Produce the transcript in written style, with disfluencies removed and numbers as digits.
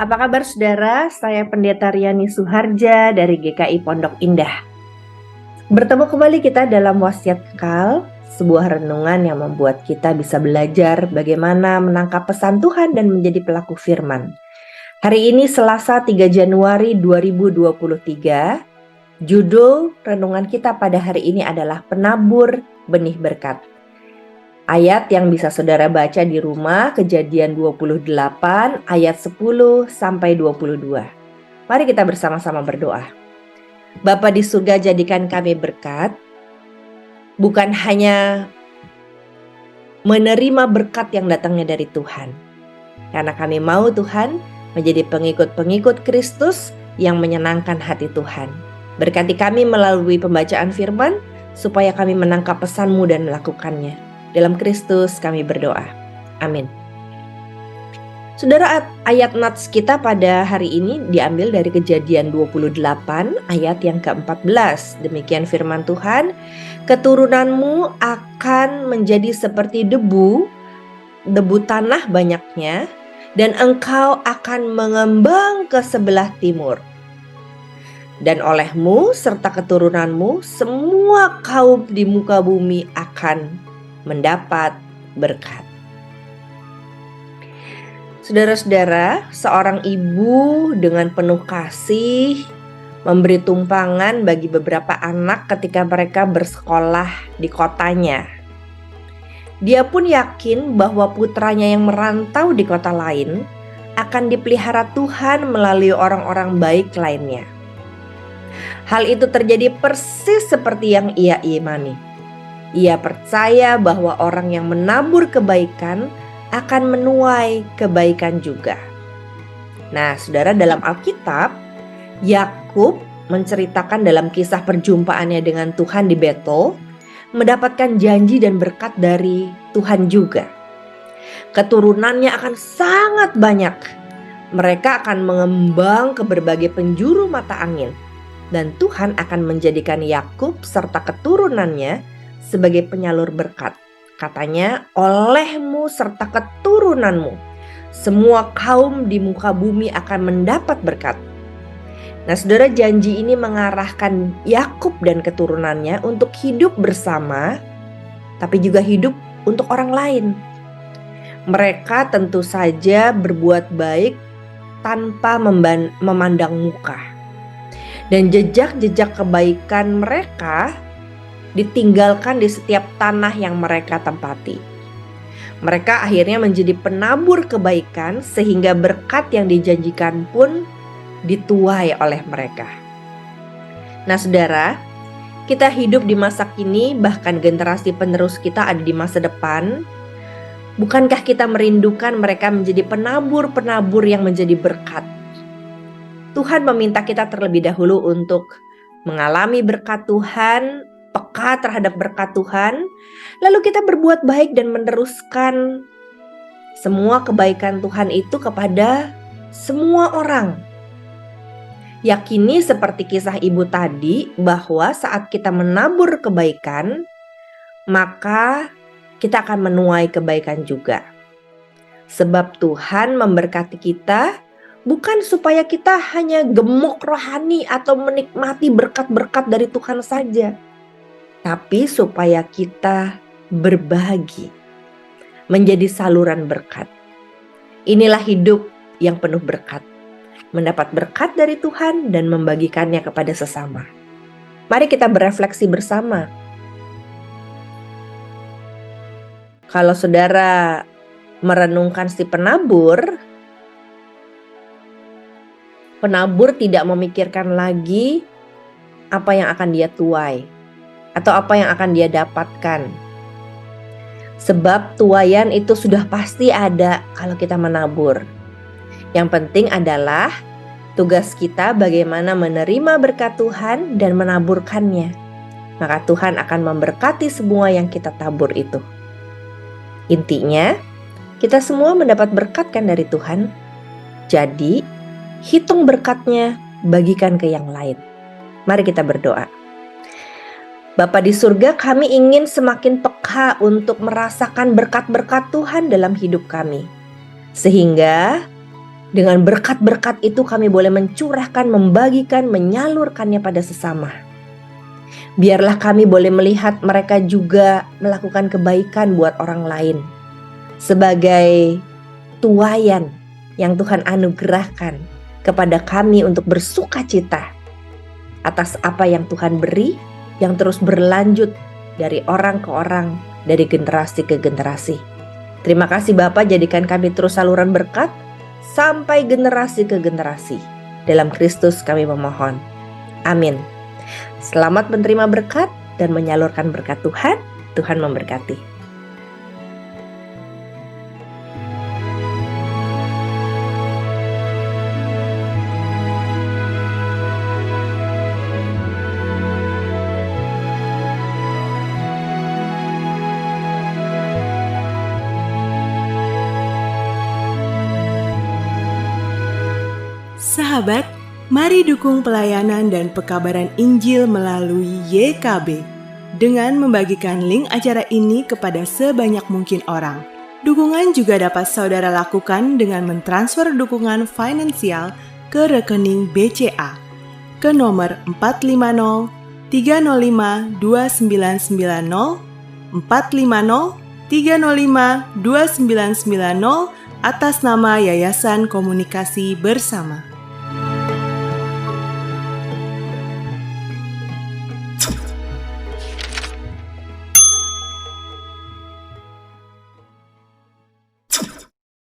Apa kabar saudara? Saya Pendeta Riani Suharja dari GKI Pondok Indah. Bertemu kembali kita dalam Wasiat Kekal, sebuah renungan yang membuat kita bisa belajar bagaimana menangkap pesan Tuhan dan menjadi pelaku firman. Hari ini Selasa 3 Januari 2023, judul renungan kita pada hari ini adalah Penabur Benih Berkat. Ayat yang bisa saudara baca di rumah, Kejadian 28 ayat 10 sampai 22. Mari kita bersama-sama berdoa. Bapa di surga, jadikan kami berkat, bukan hanya menerima berkat yang datangnya dari Tuhan. Karena kami mau Tuhan menjadi pengikut-pengikut Kristus yang menyenangkan hati Tuhan. Berkati kami melalui pembacaan firman, supaya kami menangkap pesan-Mu dan melakukannya. Dalam Kristus kami berdoa. Amin. Saudara, ayat nats kita pada hari ini diambil dari Kejadian 28 ayat yang ke-14. Demikian firman Tuhan, keturunanmu akan menjadi seperti debu tanah banyaknya, dan engkau akan mengembang ke sebelah timur. Dan olehmu serta keturunanmu semua kaum di muka bumi akan mendapat berkat. Saudara-saudara, seorang ibu dengan penuh kasih memberi tumpangan bagi beberapa anak ketika mereka bersekolah di kotanya. Dia pun yakin bahwa putranya yang merantau di kota lain akan dipelihara Tuhan melalui orang-orang baik lainnya. Hal itu terjadi persis seperti yang ia imani. Ia percaya bahwa orang yang menabur kebaikan akan menuai kebaikan juga. Nah, saudara, dalam Alkitab, Yakub menceritakan dalam kisah perjumpaannya dengan Tuhan di Betel, mendapatkan janji dan berkat dari Tuhan juga. Keturunannya akan sangat banyak. Mereka akan mengembang ke berbagai penjuru mata angin. Dan Tuhan akan menjadikan Yakub serta keturunannya sebagai penyalur berkat. Katanya, olehmu serta keturunanmu semua kaum di muka bumi akan mendapat berkat. Nah, saudara, janji ini mengarahkan Yakub dan keturunannya untuk hidup bersama, tapi juga hidup untuk orang lain. Mereka tentu saja berbuat baik tanpa memandang muka. Dan jejak-jejak kebaikan mereka ditinggalkan di setiap tanah yang mereka tempati. Mereka akhirnya menjadi penabur kebaikan sehingga berkat yang dijanjikan pun dituai oleh mereka. Nah, saudara, kita hidup di masa kini, bahkan generasi penerus kita ada di masa depan. Bukankah kita merindukan mereka menjadi penabur-penabur yang menjadi berkat? Tuhan meminta kita terlebih dahulu untuk mengalami berkat Tuhan, peka terhadap berkat Tuhan, lalu kita berbuat baik dan meneruskan semua kebaikan Tuhan itu kepada semua orang. Yakini seperti kisah ibu tadi, bahwa saat kita menabur kebaikan, maka kita akan menuai kebaikan juga. Sebab Tuhan memberkati kita bukan supaya kita hanya gemuk rohani atau menikmati berkat-berkat dari Tuhan saja, tapi supaya kita berbagi, menjadi saluran berkat. Inilah hidup yang penuh berkat, mendapat berkat dari Tuhan dan membagikannya kepada sesama. Mari kita berefleksi bersama. Kalau saudara merenungkan si penabur tidak memikirkan lagi apa yang akan dia tuai atau apa yang akan dia dapatkan. Sebab tuaian itu sudah pasti ada kalau kita menabur. Yang penting adalah tugas kita bagaimana menerima berkat Tuhan dan menaburkannya. Maka Tuhan akan memberkati semua yang kita tabur itu. Intinya, kita semua mendapat berkat kan dari Tuhan. Jadi, hitung berkatnya, bagikan ke yang lain. Mari kita berdoa. Bapa di surga, kami ingin semakin peka untuk merasakan berkat-berkat Tuhan dalam hidup kami. Sehingga Dengan berkat-berkat itu kami boleh mencurahkan, membagikan, menyalurkannya pada sesama. Biarlah kami boleh melihat mereka juga melakukan kebaikan buat orang lain. Sebagai tuaian yang Tuhan anugerahkan kepada kami untuk bersuka cita atas apa yang Tuhan beri, yang terus berlanjut dari orang ke orang, dari generasi ke generasi. Terima kasih Bapa, jadikan kami terus saluran berkat sampai generasi ke generasi. Dalam Kristus kami memohon. Amin. Selamat menerima berkat dan menyalurkan berkat Tuhan. Tuhan memberkati. Sahabat, mari dukung pelayanan dan pekabaran Injil melalui YKB dengan membagikan link acara ini kepada sebanyak mungkin orang. Dukungan juga dapat saudara lakukan dengan mentransfer dukungan finansial ke rekening BCA ke nomor 450 305 2990 450 305 2990 atas nama Yayasan Komunikasi Bersama.